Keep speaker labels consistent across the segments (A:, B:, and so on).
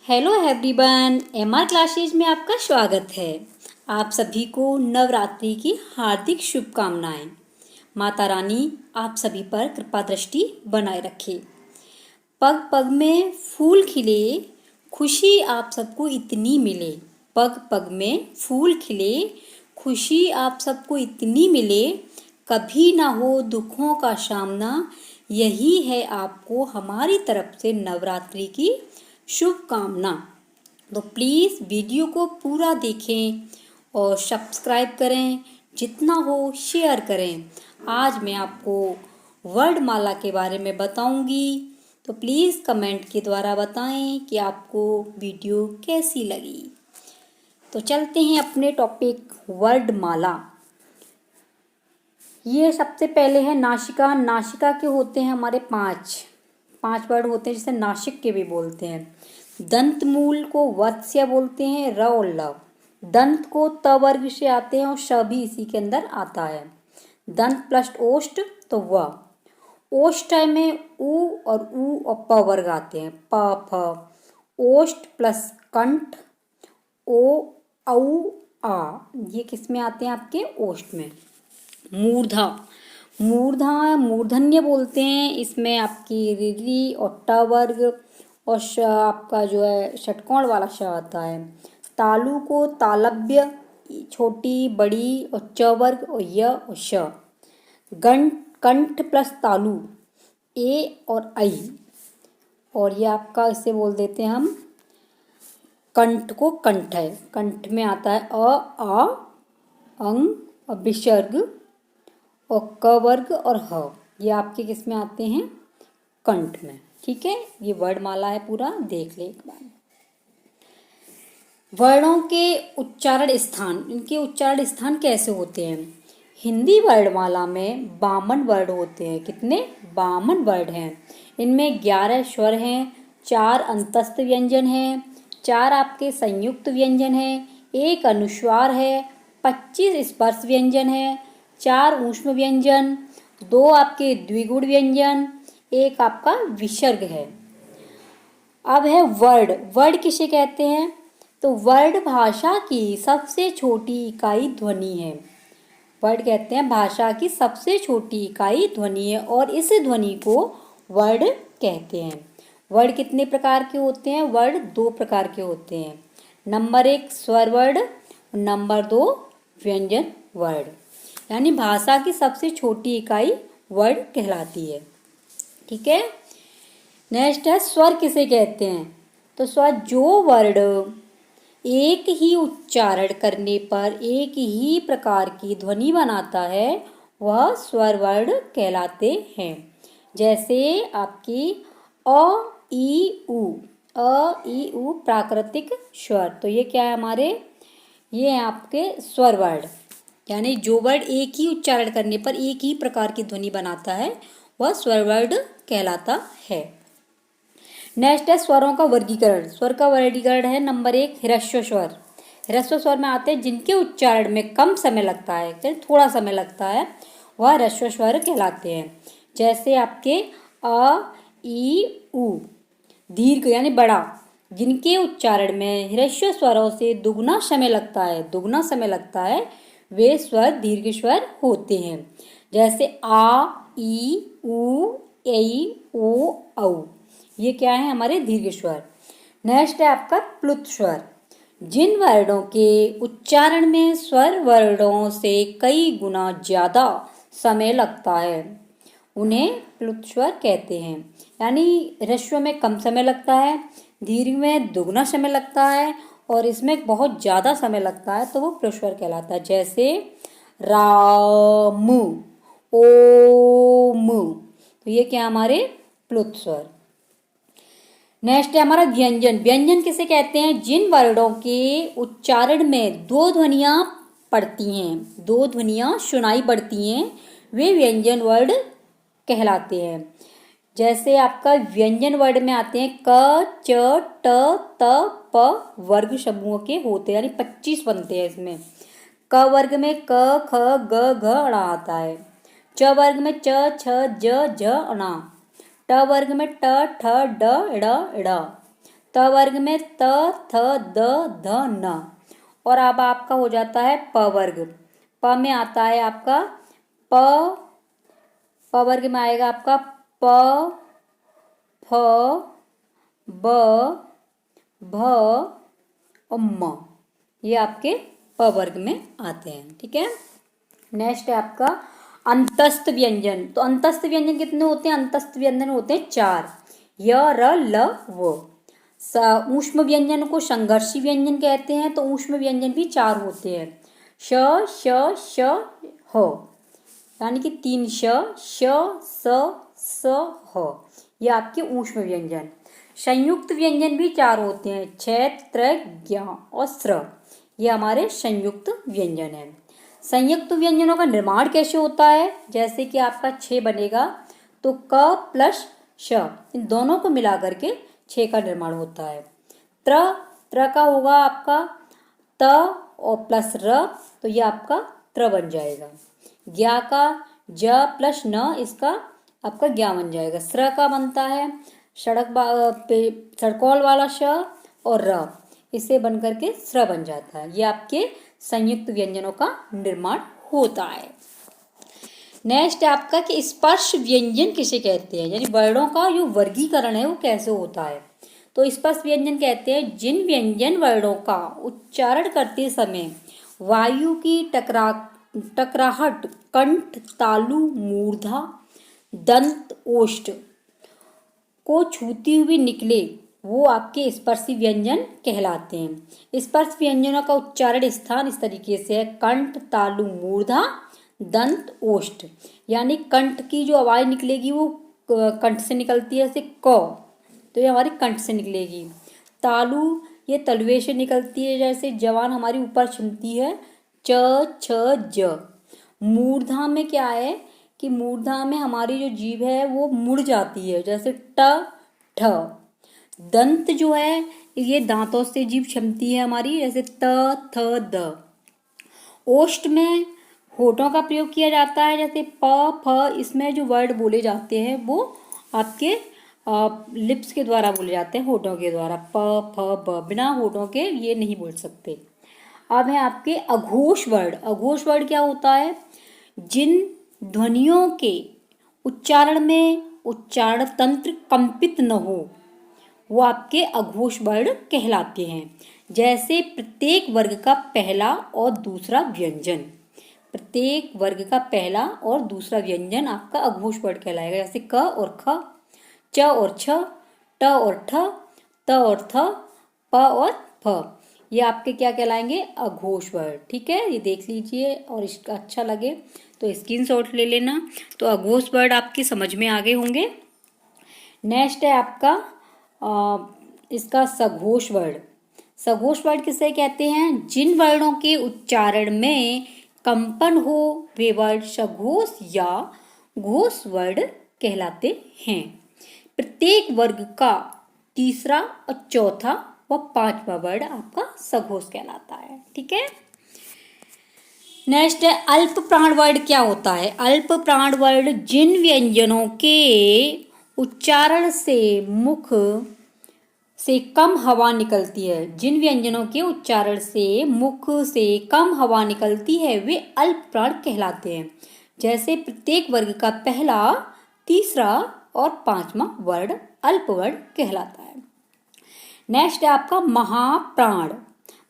A: Hello everyone, MR classes में आपका स्वागत है। आप सभी को नवरात्रि की हार्दिक शुभकामनाएं। माता रानी आप सभी पर कृपा दृष्टि बनाए रखे। पग पग में फूल खिले, खुशी आप सबको इतनी मिले। पग पग में फूल खिले, खुशी आप सबको इतनी मिले। कभी ना हो दुखों का सामना, यही है आपको हमारी तरफ से नवरात्रि की शुभकामना। तो प्लीज़ वीडियो को पूरा देखें और सब्सक्राइब करें, जितना हो शेयर करें। आज मैं आपको वर्णमाला के बारे में बताऊंगी, तो प्लीज़ कमेंट के द्वारा बताएं कि आपको वीडियो कैसी लगी। तो चलते हैं अपने टॉपिक वर्णमाला। ये सबसे पहले है नासिका। नासिका के होते हैं हमारे पांच वर्ड होते हैं, जिसे नासिक के भी बोलते हैं। दंत मूल को वत्स्य बोलते हैं, र और ल। दंत को त वर्ग से आते हैं और श भी इसी के अंदर आता है। दंत प्लस ओष्ठ तो व। ओष्ठ में उ और प वर्ग आते हैं, प फ। ओष्ठ प्लस कंठ ओ औ आ, ये किस में आते हैं आपके ओष्ठ में। मूर्धा, मूर्धन्य बोलते हैं, इसमें आपकी ऋ और ट वर्ग और श आपका जो है षटकोण वाला श आता है। तालु को तालव्य, छोटी बड़ी और च वर्ग और य और श। कंठ प्लस तालु ए और ऐ, और ये आपका इसे बोल देते हैं हम कंठ को कंठ है। कंठ में आता है आ अंग और विसर्ग और क वर्ग और ह, ये आपके किस में आते हैं कंठ में। ठीक है, ये वर्णमाला है, पूरा देख ले एक बार। वर्णों के उच्चारण स्थान, इनके उच्चारण स्थान कैसे होते हैं। हिंदी वर्णमाला में 52 वर्ण होते हैं। कितने? 52 वर्ण हैं। इनमें 11 स्वर हैं, 4 अंतस्थ व्यंजन हैं, 4 आपके संयुक्त व्यंजन हैं, 1 अनुस्वार है, 25 स्पर्श व्यंजन है, 4 ऊष्म व्यंजन, 2 आपके द्विगुण व्यंजन, 1 आपका विसर्ग है। अब है वर्ड। वर्ड किसे कहते हैं? तो वर्ड भाषा की सबसे छोटी इकाई ध्वनि है। वर्ड कहते हैं भाषा की सबसे छोटी इकाई ध्वनि है, और इस ध्वनि को वर्ड कहते हैं। वर्ड कितने प्रकार के होते हैं? वर्ड 2 प्रकार के होते हैं। नंबर 1 स्वर वर्ड, नंबर 2 व्यंजन वर्ड। यानी भाषा की सबसे छोटी इकाई वर्ड कहलाती है। ठीक है, नेक्स्ट है स्वर किसे कहते हैं। तो स्वर जो वर्ड एक ही उच्चारण करने पर एक ही प्रकार की ध्वनि बनाता है, वह स्वर वर्ड कहलाते हैं। जैसे आपकी अ ई उ प्राकृतिक स्वर, तो ये क्या है हमारे, ये है आपके स्वर वर्ड। यानी जो वर्ड एक ही उच्चारण करने पर एक ही प्रकार की ध्वनि बनाता है, वह स्वर वर्ड कहलाता है। नेक्स्ट है स्वरों का वर्गीकरण। स्वर का वर्गीकरण है नंबर 1 ह्रस्व स्वर। ह्रस्व स्वर में आते हैं जिनके उच्चारण में कम समय लगता है, थोड़ा समय लगता है, वह ह्रस्व स्वर कहलाते हैं। जैसे आपके अ ई उ, दीर्घ यानी बड़ा, जिनके उच्चारण में ह्रस्व स्वरों से दुगना समय लगता है, वे स्वर दीर्घ स्वर होते हैं। जैसे आ ई उ ऐ ओ औ, ये क्या है हमारे दीर्घ स्वर। नेक्स्ट है आपका प्लुत स्वर। जिन वर्णों के उच्चारण में स्वर वर्णों से कई गुना ज्यादा समय लगता है, उन्हें प्लुत स्वर कहते हैं। यानी ह्रस्व में कम समय लगता है, दीर्घ में दुगना समय लगता है, और इसमें बहुत ज्यादा समय लगता है, तो वो प्लुत स्वर कहलाता है। जैसे राम, ओम, तो ये क्या हमारे प्लुत स्वर। नेक्स्ट है हमारा व्यंजन। व्यंजन किसे कहते हैं? जिन वर्णों के उच्चारण में 2 ध्वनियां पड़ती हैं, 2 ध्वनियां सुनाई पड़ती हैं, वे व्यंजन वर्ड कहलाते हैं। जैसे आपका व्यंजन वर्ड में आते हैं क च ट त प, वर्ग समूह के होते हैं, यानी 25 बनते हैं इसमें। क वर्ग में क ख ग घ ण आता है। च वर्ग में च छ ज झ ण। ट वर्ग में ट ठ ड ड़ ड़। त वर्ग में त, थ, द, ध, न। और अब आपका हो जाता है प वर्ग। प में आता है आपका प, प वर्ग में आएगा आपका प, फ, ब, भ और म। ये आपके प वर्ग में आते हैं। ठीक है। नेक्स्ट है आपका अंतस्थ व्यंजन। तो अंतस्थ व्यंजन कितने होते हैं? अंतस्थ व्यंजन होते हैं 4, य, र, ल, व। ऊष्म व्यंजन को संघर्षी व्यंजन कहते हैं। तो ऊष्म व्यंजन भी 4 होते हैं, श, श, श, ह, यानी कि 3 श, स, ह। ये आपके ऊष्म व्यंजन। संयुक्त व्यंजन भी 4 होते हैं, छ, त्र, ज्ञ और स्र। ये हमारे संयुक्त व्यंजन है। संयुक्त व्यंजनों का निर्माण कैसे होता है? जैसे कि आपका 6 बनेगा तो क प्लस श, इन दोनों को मिला करके 6 का निर्माण होता है। त्र का होगा आपका त और प्लस र, तो ये आपका त्र बन जाएगा। ज्ञा का ज प्लस न, इसका आपका ज्ञा बन जाएगा। स्र का बनता है सड़कोल वाला श और र, इससे बनकर के स्र बन जाता है। ये आपके संयुक्त व्यंजनों का निर्माण होता है। नेक्स्ट है आपका कि स्पर्श व्यंजन किसे कहते हैं, यानी वर्णों का जो वर्गीकरण है वो कैसे होता है। तो स्पर्श व्यंजन कहते हैं जिन व्यंजन वर्णों का उच्चारण करते समय वायु की टकराहट कंठ, तालु, मूर्धा, दंत, ओष्ठ को छूती हुई निकले, वो आपके स्पर्शी व्यंजन कहलाते हैं। स्पर्श व्यंजनों का उच्चारण स्थान इस तरीके से है, कंठ, तालु, मूर्धा, दंत, ओष्ठ। यानी कंठ की जो आवाज निकलेगी वो कंठ से निकलती है, जैसे क, तो ये हमारी कंठ से निकलेगी। तालु ये तलवे से निकलती है, जैसे जवान हमारी ऊपर छिमती है, च, छ, ज। मूर्धा में क्या है कि मूर्धा में हमारी जो जीभ है वो मुड़ जाती है, जैसे ट, ठ। दंत जो है ये दांतों से जीभ छिमती है हमारी, जैसे त, थ, द। ओष्ठ में होठों का प्रयोग किया जाता है, जैसे प, फ। इसमें जो वर्ड बोले जाते हैं वो आपके लिप्स के द्वारा बोले जाते हैं, होठों के द्वारा, प, फ, ब। बिना होठों के ये नहीं बोल सकते। अब है आपके अघोष वर्ड। अघोष वर्ड क्या होता है? जिन ध्वनियों के उच्चारण में उच्चारण तंत्र कंपित न हो, वो आपके अघोष वर्ण कहलाते हैं। जैसे प्रत्येक वर्ग का पहला और दूसरा व्यंजन, प्रत्येक वर्ग का पहला और दूसरा व्यंजन आपका अघोष वर्ण कहलाएगा। जैसे क और ख, च और छ, ट और ठ, त और थ, प और फ। ये आपके क्या कहलाएंगे? अघोष वर्ण। ठीक है, ये देख लीजिए और इसका अच्छा लगे तो स्क्रीनशॉट ले लेना। तो अघोष वर्ण आपके समझ में आ गए होंगे। नेक्स्ट है आपका इसका सघोष वर्ण। सघोष वर्ण किसे कहते हैं? जिन वर्णों के उच्चारण में कंपन हो वे वर्ण सघोष या घोष वर्ण कहलाते हैं। प्रत्येक वर्ग का तीसरा और चौथा व पांचवा वर्ण आपका सघोष कहलाता है। ठीक है। नेक्स्ट है अल्प प्राण वर्ण। क्या होता है अल्प प्राण वर्ण? जिन व्यंजनों के उच्चारण से मुख से कम हवा निकलती है, जिन व्यंजनों के उच्चारण से मुख से कम हवा निकलती है वे अल्प प्राण कहलाते हैं। जैसे प्रत्येक वर्ग का पहला, तीसरा और पांचवा वर्ण अल्प वर्ण कहलाता है। नेक्स्ट है आपका महाप्राण।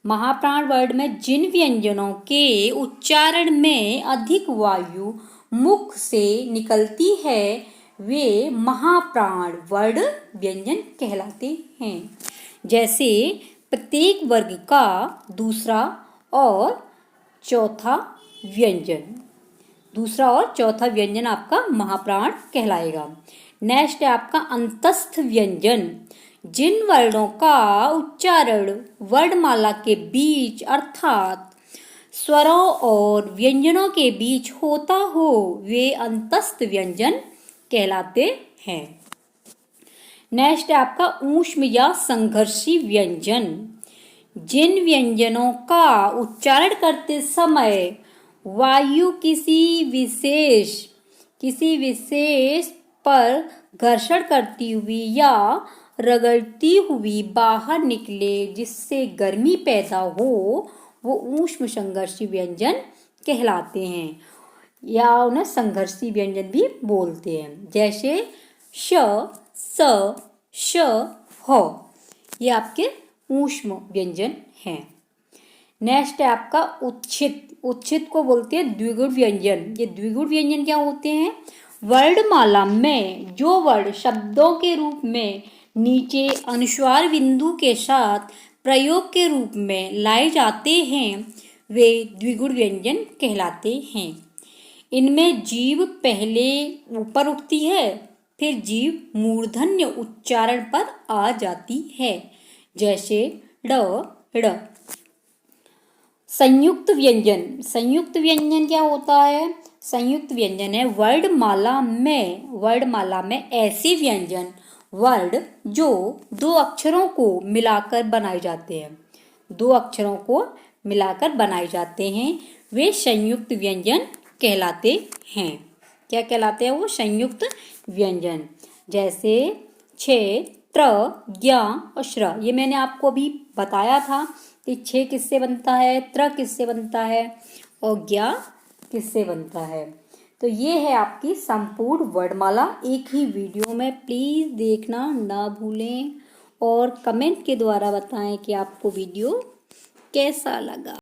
A: महाप्राण वर्ण में जिन व्यंजनों के उच्चारण में अधिक वायु मुख से निकलती है वे महाप्राण वर्ण व्यंजन कहलाते हैं। जैसे प्रत्येक वर्ग का दूसरा और चौथा व्यंजन, दूसरा और चौथा व्यंजन आपका महाप्राण कहलाएगा। नेक्स्ट है आपका अंतस्थ व्यंजन। जिन वर्णों का उच्चारण वर्णमाला के बीच अर्थात स्वरों और व्यंजनों के बीच होता हो वे अंतस्थ व्यंजन कहलाते हैं। नेक्स्ट है आपका ऊष्म या संघर्षी व्यंजन। जिन व्यंजनों का उच्चारण करते समय वायु किसी विशेष पर घर्षण करती हुई या रगड़ती हुई बाहर निकले जिससे गर्मी पैदा हो वो ऊष्म संघर्षी व्यंजन कहलाते हैं, या उन्हें संघर्षी व्यंजन भी बोलते हैं। जैसे श, स, श, ह, ये आपके ऊष्म व्यंजन हैं। नेक्स्ट है आपका उच्छित। उच्छित को बोलते हैं द्विगुण व्यंजन। ये द्विगुण व्यंजन क्या होते हैं? वर्णमाला में जो वर्ण शब्दों के रूप में नीचे अनुस्वार बिंदु के साथ प्रयोग के रूप में लाए जाते हैं वे द्विगुण व्यंजन कहलाते हैं। इनमें जीभ पहले ऊपर उठती है, फिर जीभ मूर्धन्य उच्चारण पर आ जाती है, जैसे ड, ड़। संयुक्त व्यंजन। संयुक्त व्यंजन क्या होता है? संयुक्त व्यंजन है वर्णमाला में ऐसे व्यंजन वर्ड जो दो अक्षरों को मिलाकर बनाए जाते हैं। दो अक्षरों को मिलाकर बनाए जाते हैं वे संयुक्त व्यंजन कहलाते हैं। क्या कहलाते हैं वो? संयुक्त व्यंजन। जैसे छे, त्र, ज्ञ और श्र। ये मैंने आपको अभी बताया था कि छे किससे बनता है, त्र किससे बनता है और ज्ञ किससे बनता है। तो ये है आपकी संपूर्ण वर्णमाला एक ही वीडियो में। प्लीज़ देखना ना भूलें और कमेंट के द्वारा बताएं कि आपको वीडियो कैसा लगा।